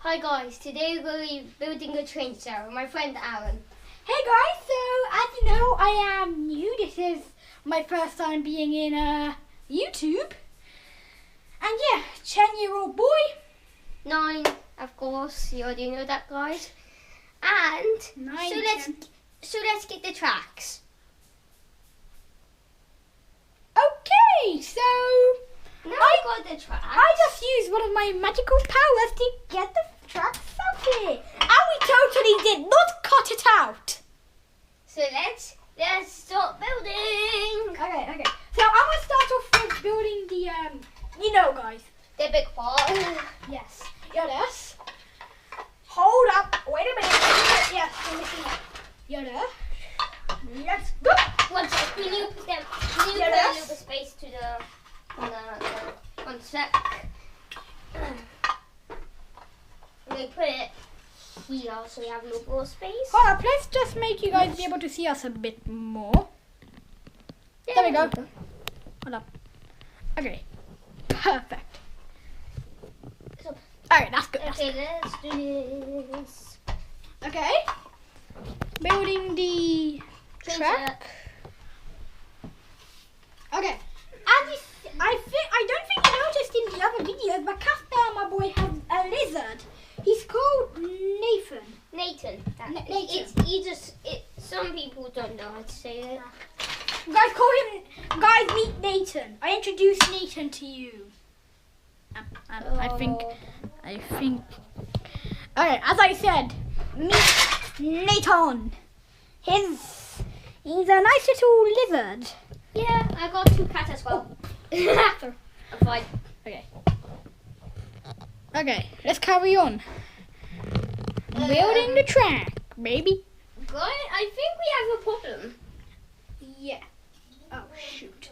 Hi guys, today we're going to be building a train set with my friend Aron. Hey guys, so as you know, I am new. This is my first time being in YouTube. And yeah, 10-year-old boy. 9, of course, you already know that, guys. And 9, so let's get the tracks. Okay, so Now I got the tracks. I just used one of my magical powers to get the tracks out here. And we totally did not cut it out. So let's start building. Okay. So I'm going to start off with building the, you know guys. The big part. Yes. Yes. Hold up. Wait a minute. Yes, we're missing that. Yoda. Let's go. One sec. We need to put a little bit of space to the one sec. We put it here so we have a little more space. Hold up. Let's just make you guys be able to see us a bit more. There we go. Hold up. Okay. Perfect. Alright, that's good. Okay, let's do this. Okay. Building the track. Okay. I don't think you noticed in the other videos, but Casper, my boy, has a lizard. He's called Nathan. Nathan. Nathan. Some people don't know how to say it. Guys, meet Nathan. I introduced Nathan to you. I think. Okay, as I said, meet Nathan. He's a nice little lizard. Yeah, I got 2 cats as well. I'm fine. Okay, let's carry on. Building the track, baby. Guys, I think we have a problem. Yeah. Oh shoot.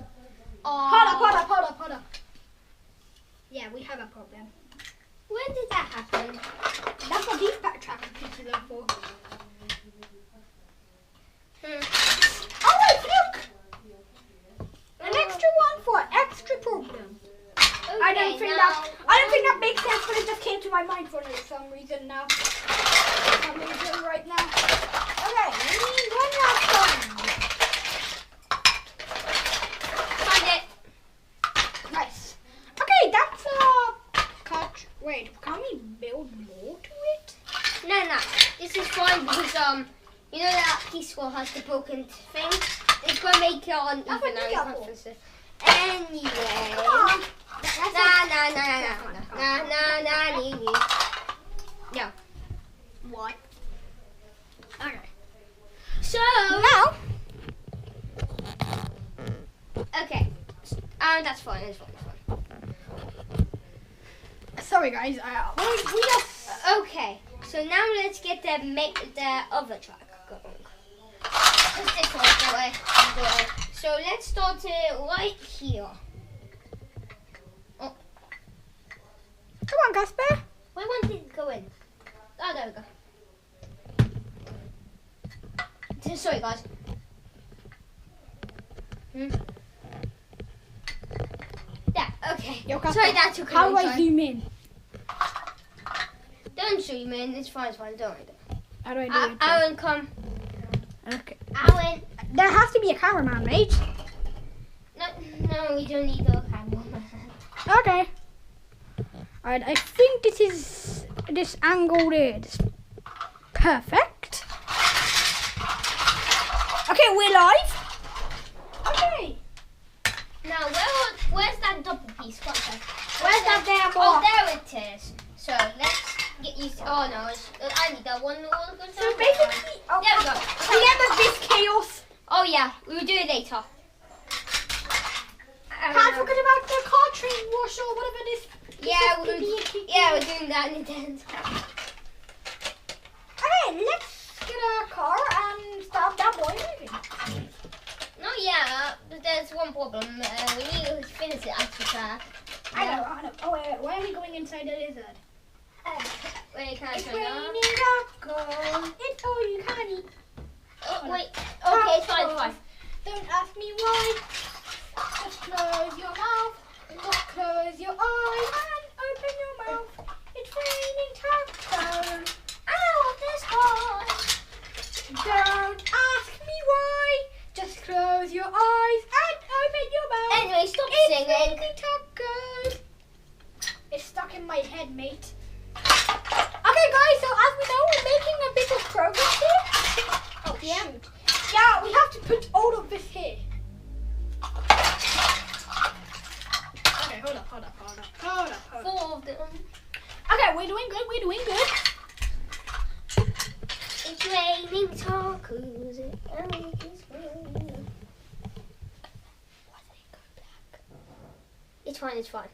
Oh. Hold up. Yeah, we have a problem. When did that happen? That's what these backtrack pieces are for. Oh wait, look! An extra one for extra problem. Okay, I don't think that makes sense, but it just came to my mind for some reason now. Right now. Okay, we need one last one. Find it. Nice. Okay, that's cut. Wait, can we build more to it? No. This is fine because you know that peaceful has the broken thing. It's gonna make it on That's even what now. we got Anyway. Come on. No. What? Okay. So Now. okay. That's fine. It's fine. Sorry guys, we just. Okay. So now let's get the other track going. Just this one, that way. So let's start it right here. Oh. Come on, Casper. Where one did it go in? Oh, there we go. Sorry, guys. There, okay. Yo, Casper, Sorry, that took a how long do I time. zoom in? Don't zoom in. It's fine. Don't worry. How do I do it? Aron, come. Okay. Aron. There has to be a cameraman, mate. No, we don't need a camera. Okay. Alright, I think this angle is perfect. Okay, we're live. Okay. Now, where's that double piece? Where's that there Oh, bar? there it is. So let's get used to. Oh no, I need that one. So basically, There we go. at the end of this chaos, Oh yeah, we will do it later. can't forget about the car train wash or whatever this. Yeah, we're doing that in the end. Okay, let's get a car and start that boy moving. No, yeah, but there's one problem. We need to finish it after that. I know. Oh wait, why are we going inside the lizard? Wait, can I It's turn it on? raining popcorn. It's all you can eat. Oh, wait. Okay, it's fine. Don't ask me why. Just close your mouth. Just close your eyes and open your mouth. It's raining popcorn. singing. Tacos. It's stuck in my head, mate. Okay, guys, so as we know, we're making a bit of progress here. Oh, Yeah. shoot. Yeah, we have to put all of this here. Okay, hold up. 4 of them. Okay, we're doing good. It's raining tacos. It's raining. It's fine.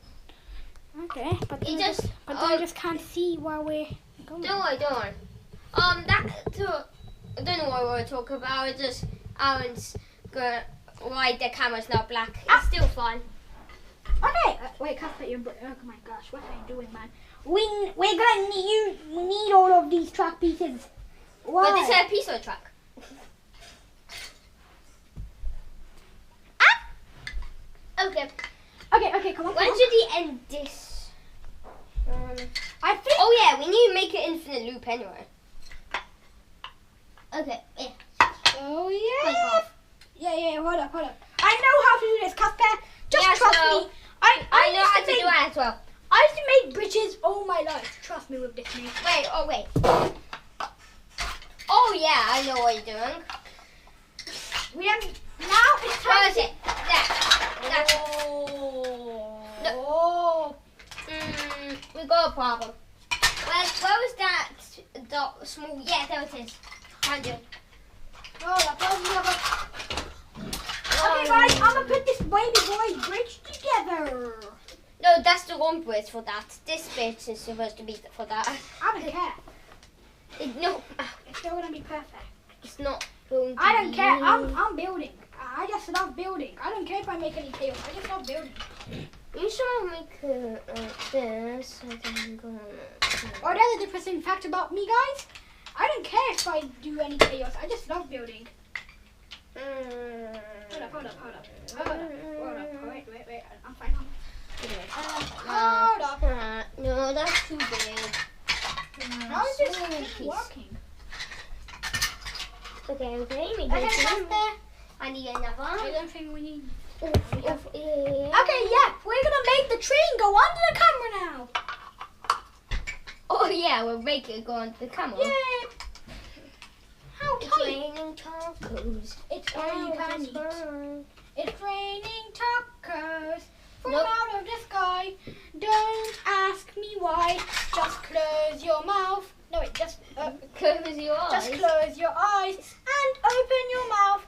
Okay, but It then just- I just can't see while we're going. Don't worry. I don't know what we're talking about. It's just Aaron's gonna why the camera's not black. It's still fun. Okay, wait, Casper, oh my gosh, what are you doing, man? We're gonna need all of these track pieces. Why? But this is a piece of the track. Okay. Okay, come on. When should we end this? I think. Oh yeah, we need to make an infinite loop anyway. Okay. Yeah. Oh yeah. Yeah. Hold up. I know how to do this, Casper. Just Yeah, trust so me. I know how to do it as well. I used to make bridges all my life. Trust me with this, mate. Wait. Oh yeah, I know what you're doing. We have now. It's time. Where is it? There. Oh. We got a problem. Where was that dot small? Yeah, there it is. Find it. Okay, guys, I'm gonna put this baby boy bridge together. No, that's the wrong bridge for that. This bit is supposed to be for that. I don't care. No, It's still gonna be perfect. it's not going to I don't be. care. I'm building. I just love building. I don't care if I make any chaos. I just love building. You should make this. And then go. Or that's the different fact about me, guys. I don't care if I do any chaos. I just love building. Hold up. Wait. I'm fine. Hold up. No, that's too big. How is this working? Okay, Okay, maybe. Casper. I need I another. don't think we need. Yeah. Okay, yeah. We're gonna make the train go under the camera now. Oh yeah, we'll make it go on the camera. Yay! How It's tight. raining tacos. It's all you can eat. Fun. It's raining tacos from Nope. out of the sky. Don't ask me why. Just close your mouth. No, wait, just Close your eyes. just close your eyes and open your mouth.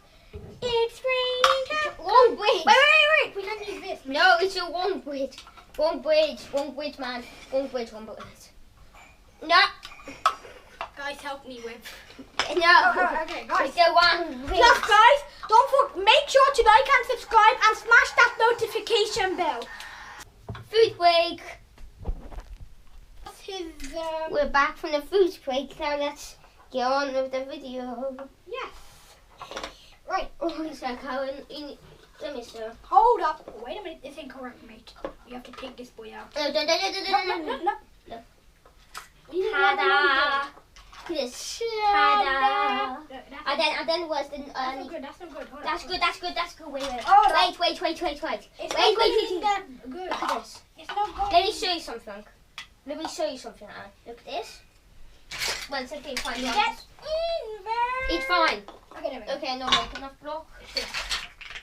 It's raining tacos. Wrong bridge. Wait. We can use this. No, it's your wrong bridge. Wrong bridge, man. Wrong bridge. No. Guys, help me with. No. Okay, guys. It's the wrong bridge. Plus, guys, don't forget. Make sure to like and subscribe and smash that notification bell. Food break. His We're back from the food break. Now let's get on with the video. yes. Right. Oh, it's like Aron. Let me see. Hold up. Wait a minute. This ain't correct, mate. You have to take this boy out. No. No. Ta-da! Look at this. Ta-da! And then was the That's not good. That's not good. Hold up. That's good. Wait. Hold up. Wait. It's not Wait. going that good. Look at this. It's not going. Let me show you something. Aaron. Look at this. One second, fine. Get in there. It's fine. Okay, there we go. Okay, no make enough block.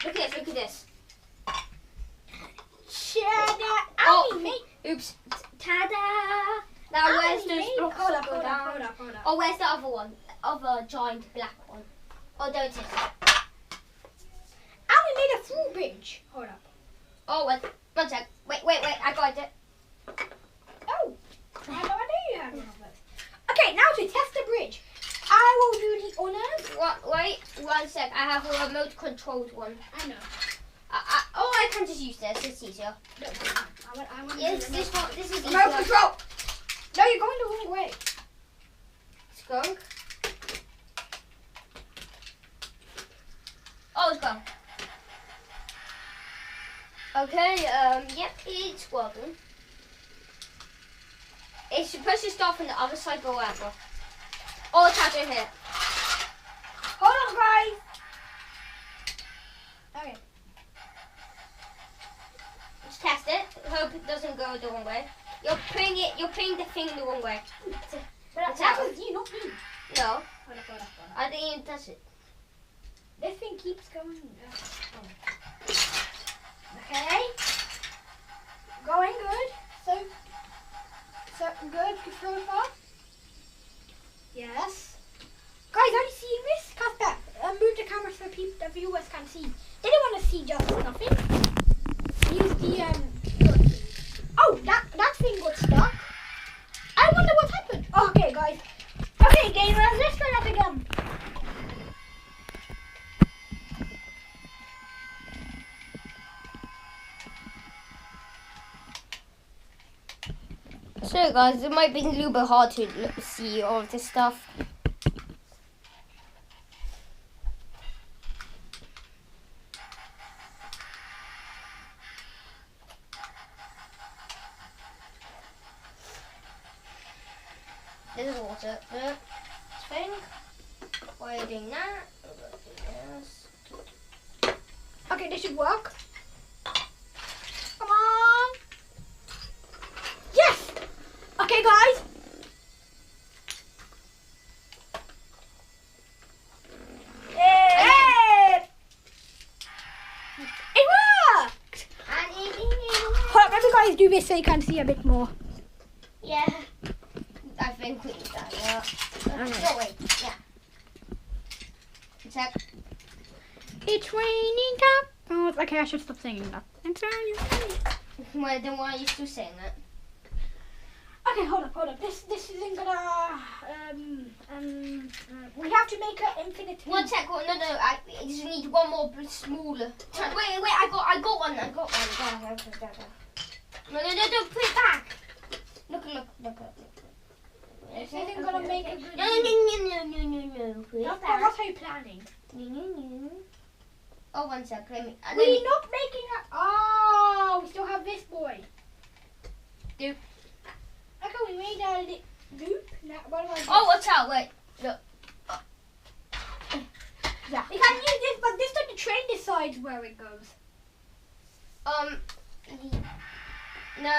Look at this. Ow, mate. Oops. Ta-da! Now where's those Mate. blocks Hold that up. go down? Oh, where's the other one? Other giant black one. Oh, there it is. We made a full bridge. Hold up. Oh, wait. One sec. Wait. I got it. Oh, I had no idea you had one of those. Okay, now to test the bridge. I will do the honors. Wait. 1 sec. I have a remote controlled one. I know. I can just use this. It's easier. No, I want Yes, to this one. This is remote easier. control. No, you're going the wrong way. Skunk. Oh, it's gone. Okay, yep, it's working. It's supposed to start from the other side, but whatever. Oh, it's out here. Hold on, guys. Okay. test it. Hope it doesn't go the wrong way. You're putting the thing the wrong way. But that was you, not me. No, Hold up. I didn't even touch it. This thing keeps going. Okay. Going good. So good so far. Yes. Guys, are you seeing this? Cut back. Move the camera so the viewers can see. They don't want to see just nothing. Use the Oh, that thing got stuck. I wonder what happened. Okay, guys. Okay, gamers, let's try that again. So guys, it might be a little bit hard to see all of this stuff. There's water. Thing. Why are you doing that? Yes. Okay, this should work. Come on. Yes. Okay, guys. Hey. It worked. Hold up, let me guys do this so you can see a bit more. Yeah. I think we did that. Yeah. No, wait. Yeah. Check. It's raining tacos. Okay, I should stop singing that. Well, then why are you still saying it? Okay, hold up. This isn't gonna. We have to make an infinite. One sec. No. I just need one more smaller. Wait. I got one. No. Put it back. Look. This isn't gonna make a good. No. Put it What back. are you planning? No. Oh, one sec. We're not making a. Oh, we still have this boy. Doop. Okay, we made a loop. Now, what do I do? Oh, watch out. Wait. Look. Yeah. We can use this, but this time the train decides where it goes. No.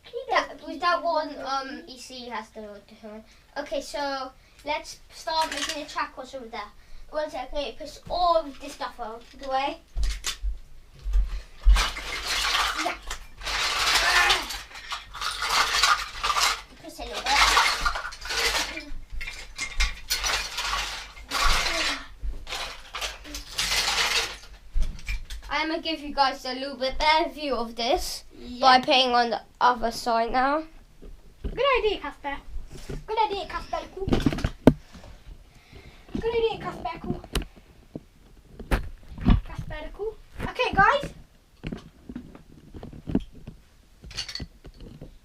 Okay, With that one, EC has to do it. Okay, so let's start making a track what's over there. One second, okay, push all of this stuff out of the way. Yeah. Push a little bit. I'm gonna give you guys a little bit better view of this by playing on the other side now. Good idea, Casper. Good idea, Casper. Okay, guys.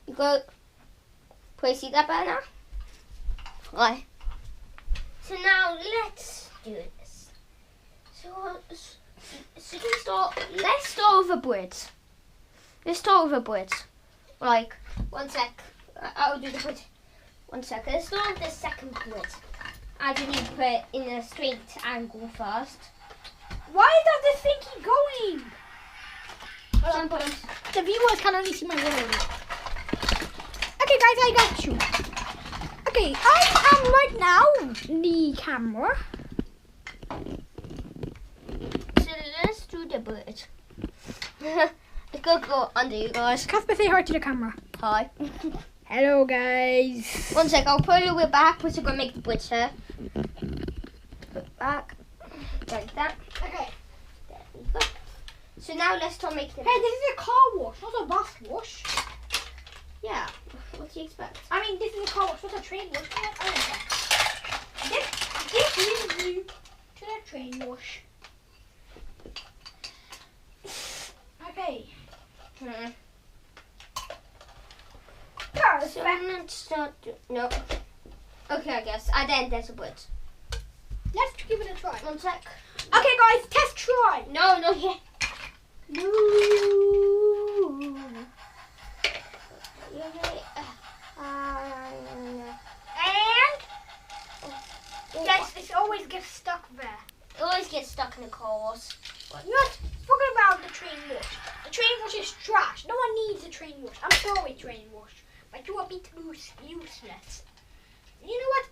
You go. Please see that better now? Right. So now let's do this. So let's start with a bridge. Let's start with a bridge. Like, one sec. I'll do the bridge. 1 second. Let's start with the second bridge. I just need to put it in a straight angle first. Why does this thing keep going? Sometimes. The viewers can only see my world. Okay, guys, I got you. Okay, I am right now the camera. So let's do the bridge. It's gonna go under you guys. Casper, say hi to the camera. Hi. Hello, guys. 1 sec, I'll put a little bit back, which is gonna make the bridge here. Put back. Like that. Okay. There we go. So now let's start making it. Hey, this is a car wash, not a bus wash. Yeah. What do you expect? I mean, this is a car wash, not a train wash. This is new to the train wash. Okay. So let's start. No. Okay, I guess. And then there's a bridge. Let's give it a try. 1 sec. Okay, guys, test try. No, not yet. No. And yes, it always gets stuck there. It always gets stuck in the course. Not talking about the train wash. The train wash is trash. No one needs a train wash. I'm sorry, train wash, but you are a bit useless. You know what?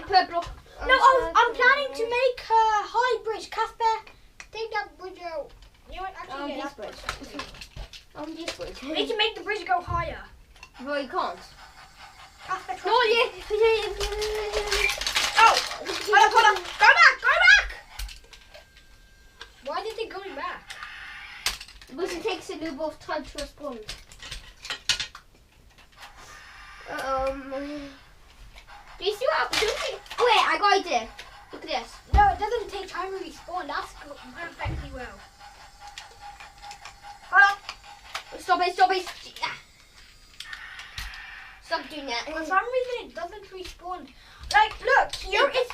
Per block. No, I'm planning to make a high bridge. Casper, take that bridge out. You know what? Actually, yeah, this bridge. This bridge. We need to make the bridge go higher. Well, you can't. Casper, No, Oh! Hold up. Go back! Why did they go back? Because it takes a little bit of time to respond. Do you see what? Wait, I got it. Look at this. No, it doesn't take time to respawn. That's perfectly well. Hold up. Stop it. Stop doing that. For some reason, it doesn't respawn. Like, look, here it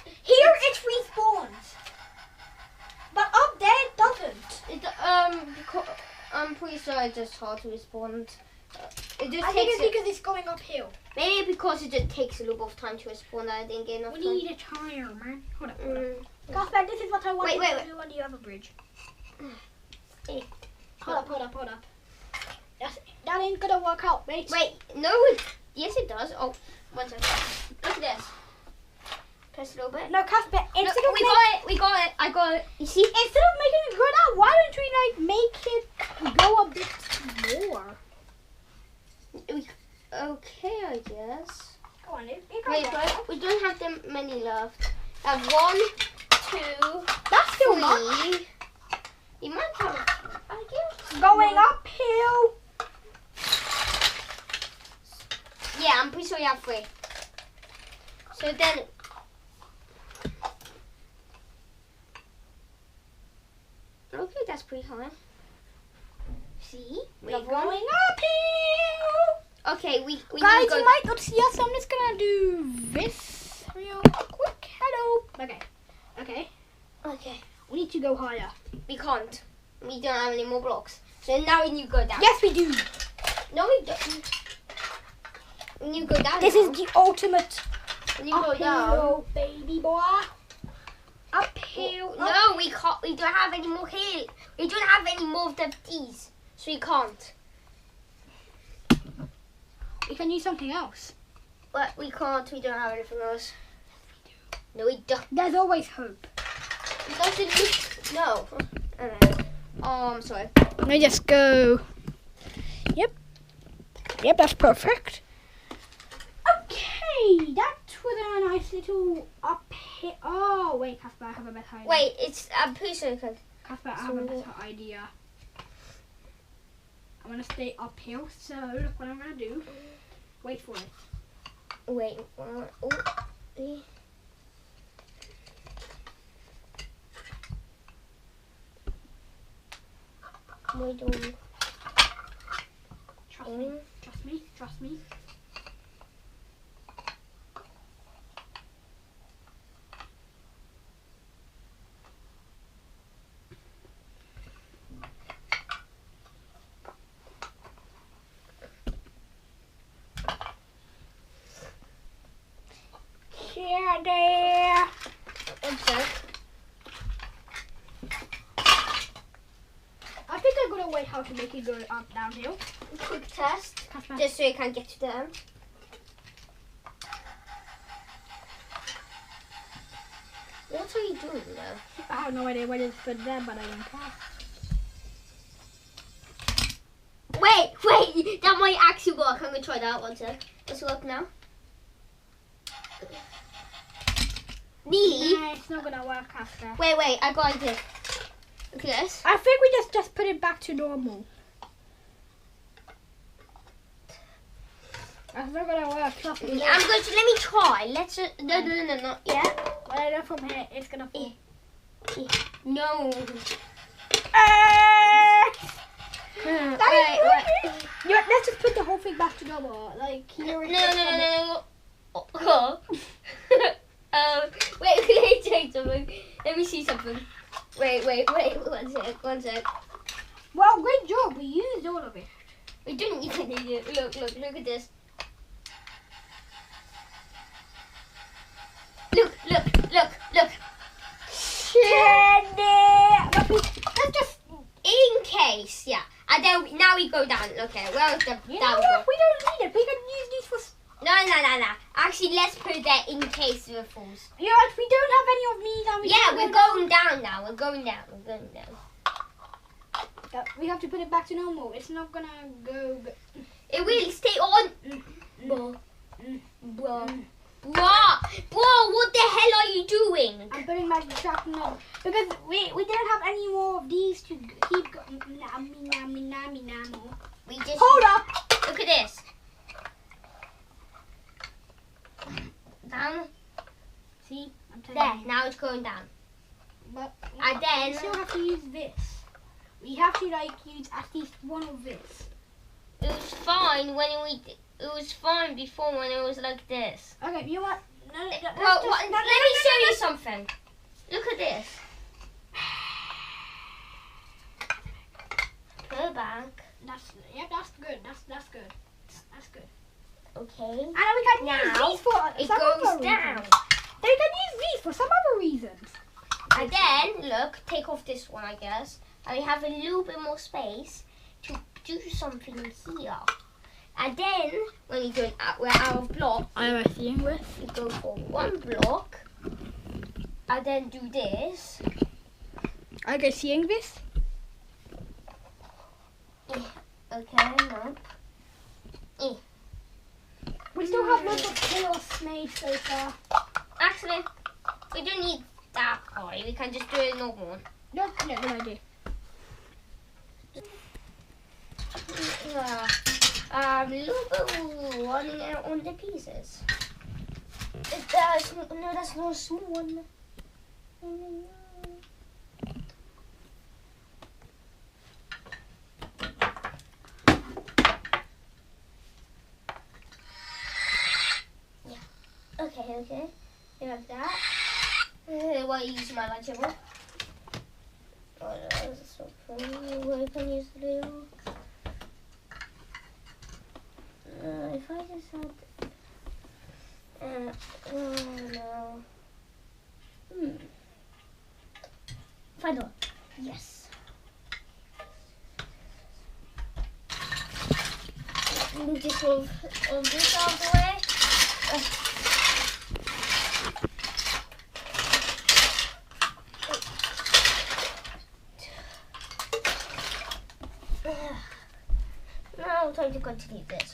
respawns. But up there, it doesn't. Because I'm pretty sure it's just hard to respond. It just I think it's because it's going uphill. Maybe because it just takes a little bit of time to respond. I didn't get enough We time. need a tire, man. Hold up. Casper, this is what I want to do on the other bridge. Hey. Hold up. That ain't gonna work out, mate. Wait, no, yes it does. Oh, 1 second. Look at this. Press a little bit. No, Casper, We got it. I got it. You see? Instead of making it go down, why don't we make it go a bit more? Okay, I guess. Go on, it Wait, we don't have that many left. I have 1, 2, that's still 3. much. You might have. I guess. Going uphill. Yeah, I'm pretty sure you have 3. So then. Okay, that's pretty high. See? We're Going uphill. Okay, we Guys, need to go. you might not see us, so I'm just gonna do this real quick. Hello. Okay. We need to go higher. We can't. We don't have any more blocks. So now we need to go down. Yes, we do. No, we don't. We need to go down. This now. is the ultimate We need to go down. uphill, baby boy. Uphill. No, we can't. We don't have any more here. We don't have any more of these, so we can't. We can use something else. But we can't. We don't have anything else. No, we don't. There's always hope. It doesn't look. No. I'm sorry. Let me just go. Yep, that's perfect. Okay, that was a nice little uphill. Oh, wait, Casper, I have a better idea. Wait, I'm pretty sure. Casper, I have a better idea. I'm going to stay uphill, so look what I'm going to do. Wait for it. Wait. Trust me. Yeah, there. Okay. I think I'm gonna wait how to make it go up downhill. Quick test, Casper. just so you can get to them. What are you doing though? I have no idea where it's put there, but I don't care. Wait, that might actually work. I'm gonna try that one sec. Let's look now. Nearly. Nah, it's not gonna work, Casper. Wait, I got it. Look at this. I think we just put it back to normal. That's not gonna work. Trust me. I'm going to let me try. Let's just, no, not yet. But I know from here it's gonna fall. No. Wait. Let's just put the whole thing back to normal. Like here. No. Oh. Wait, can I check something? Let me see something. Wait, one sec. Well, great job. We used all of it. We didn't even need it. Look at this. Look. Let's just. It case, yeah. And then now we go down. Okay, where's the You know down what? We don't need it. We can use these for... No. Actually, let's put it there in case of falls. You're right, we don't have any of these. And we Yeah, can't we're go going down now. We're going down. down. We have to put it back to normal. It's not gonna go... It will stay on. Bro, what the hell are you doing? I'm putting back the track now. Because we didn't have any more of these to keep going. We just... Hold up! Look at this. Down. See? I'm There. telling you. Now it's going down. But And then... we still have to use this. We have to use at least one of this. It was fine when it was fine before when it was like this. Okay, you know what? Let me show you something. Look at this. Go back. That's good. That's good. That's good. Okay. And then we can use Now these for it some goes other down. reasons. Then we can use these for some other reasons. And then look, take off this one, I guess, and we have a little bit more space to do something here. And then when we're out of block, I'm seeing with. we go for one block, and then do this. Are you seeing this? Okay, no. We still have lots of chaos made so far. Actually, we don't need that high. We can just do a normal one. No, good idea. A little bit running out on the pieces. No, that's not a small one. Yeah. Okay. Like that. Why use my lightsaber? Oh, that's so funny. I can use the little. If I just had. Oh no. Final. Yes. Move this of this out of the way. Now time to continue this.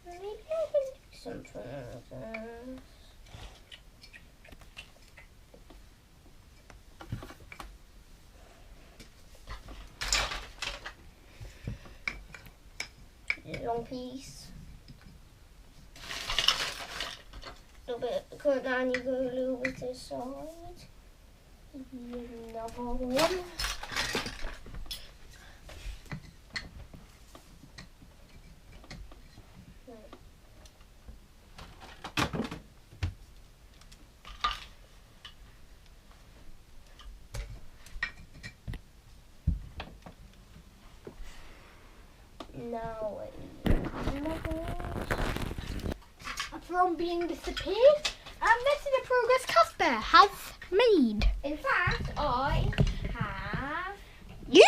Maybe I can do something like this. Long piece. A little bit go down, you go a little bit this side. Another one. Now From being disappeared. And this is the progress Casper has made. in fact, I have You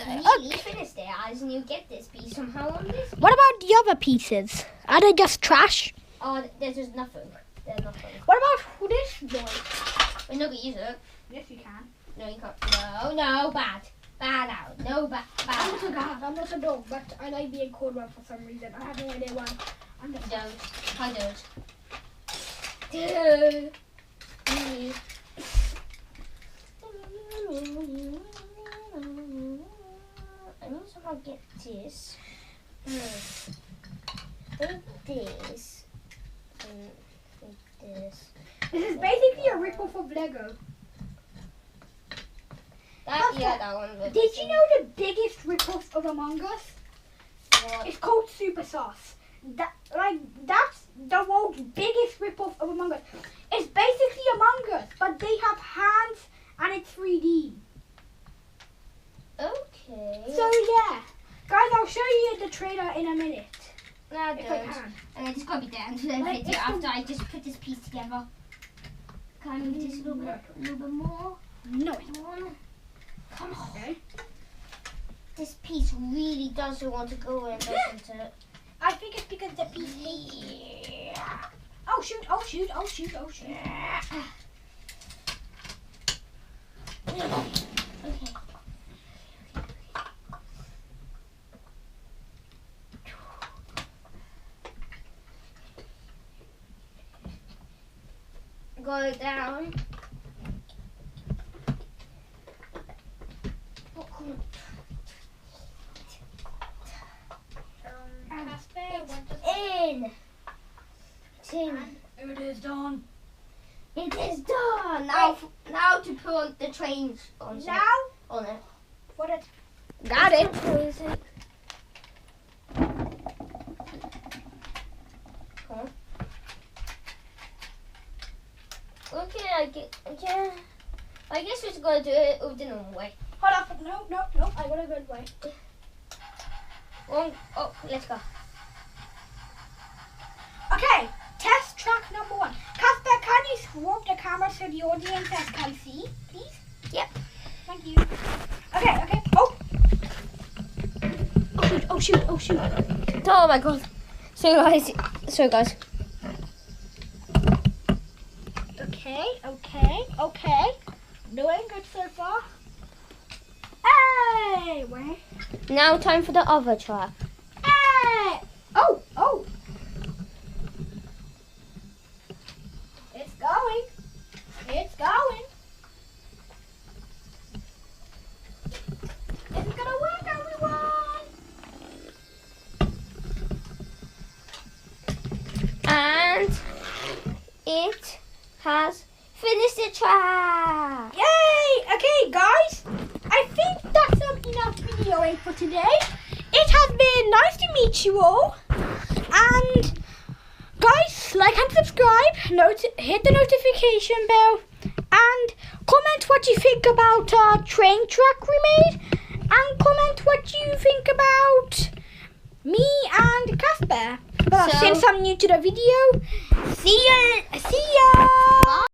nearly finished it. As you get this piece somehow on this. What about the other pieces? Are they just trash? Oh, there's just nothing. There's nothing. What about this boy? We're not gonna use it. Yes, you can. No, you can't. No, bad. Bad out. No, bad. I'm not a cat. I'm not a dog, but I like being called one for some reason. I have no idea why. I'm just Don't. I don't. I need to somehow get this. With this. With this. This is basically a rip-off of Lego. That one. Did you know the biggest rip-off of Among Us? What? It's called Super Sauce. That's the world's biggest rip-off of Among Us. It's basically Among Us, but they have hands and it's 3D. Okay. So yeah, guys, I'll show you the trailer in a minute. No, If I don't. can. And it's got to be the end of the Right, video it's after I just put this piece together. Can I move this a little bit more? No. One. Come on. Okay. This piece really doesn't want to go in, doesn't it? I think it's because the piece hates. Oh shoot! Oh shoot! Oh shoot! Oh shoot! Okay. Go down. In. It's in. It is done. It is done. Now, now to put the trains on it. Now, On it. what it? Got it. Huh? Okay, I guess we're just gonna do it the normal way. Hold on. No. I got a good way. Oh, let's go. Okay. Test track number 1. Casper, can you screw up the camera so the audience can see, please? Yep. Thank you. Okay. Oh. Oh shoot. Oh my god. So guys. Okay. Doing good so far. Hey, where? Now time for the other track. Hey. Oh. It's going. Is it gonna work, everyone? And it has finished the track. Yay! Okay, guys. I think that's enough videoing for today. It has been nice to meet you all. And guys, like and subscribe. Hit the notification bell. And comment what you think about our train track we made. And comment what you think about me and Casper. But So- since I'm new to the video, see ya. Bye.